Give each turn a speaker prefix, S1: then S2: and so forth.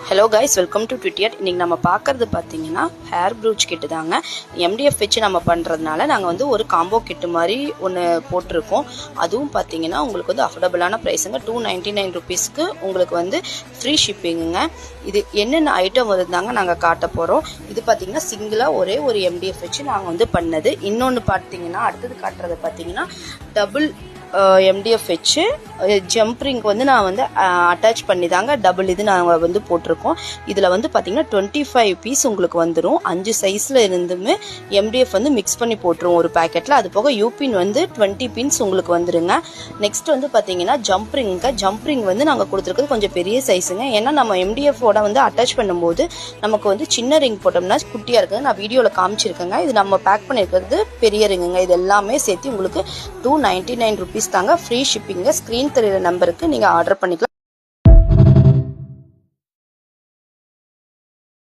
S1: Hello guys, welcome to ட்விட்டியட். இன்றைக்கி நம்ம பார்க்குறது பார்த்தீங்கன்னா ஹேர் ப்ரூச் கிட்டு தாங்க. MDF வச்சு நம்ம பண்ணுறதுனால நாங்கள் வந்து ஒரு காம்போ கிட்டு மாதிரி ஒன்று போட்டிருக்கோம். அதுவும் பார்த்தீங்கன்னா உங்களுக்கு வந்து அஃபோர்டபுளான ப்ரைஸுங்க. 299 ருபீஸ்க்கு உங்களுக்கு வந்து ஃப்ரீ ஷிப்பிங்குங்க. இது என்னென்ன ஐட்டம் வருதுதாங்க நாங்கள் காட்ட போகிறோம். இது பார்த்தீங்கன்னா சிங்கிளாக ஒரே ஒரு MDF வச்சு நாங்கள் வந்து பண்ணது. இன்னொன்று பார்த்தீங்கன்னா அடுத்தது காட்டுறது பார்த்தீங்கன்னா டபுள் MDF வச்சு ஜம்ப்ரிங் வந்து நான் வந்து அட்டாச் பண்ணி தாங்க டபுள் இது நாங்கள் வந்து போட்டிருக்கோம். இதில் வந்து பார்த்தீங்கன்னா 25 பீஸ் உங்களுக்கு வந்துடும். 5 சைஸில் இருந்துமே MDF வந்து மிக்ஸ் பண்ணி போட்டுருவோம் ஒரு பேக்கெட்டில். அது போக யூபின் வந்து 20 பின்ஸ் உங்களுக்கு வந்துடுங்க. நெக்ஸ்ட் வந்து பார்த்தீங்கன்னா ஜம்ப்ரிங் வந்து நாங்கள் கொடுத்துருக்குறது கொஞ்சம் பெரிய சைஸுங்க. ஏன்னா நம்ம MDFோட வந்து அட்டாச் பண்ணும்போது நமக்கு வந்து சின்ன ரிங் போட்டோம்னா குட்டியாக இருக்குது. நான் வீடியோவில் காமிச்சிருக்கேங்க. இது நம்ம பேக் பண்ணியிருக்கிறது பெரிய ரிங்குங்க. இது எல்லாமே சேர்த்து உங்களுக்கு 299 ருபீஸ் தாங்க. ஃப்ரீ ஷிப்பிங்க. ஸ்க்ரீன் தெரியுற நம்பருக்கு நீங்கள் ஆர்டர் பண்ணிக்கலாம்.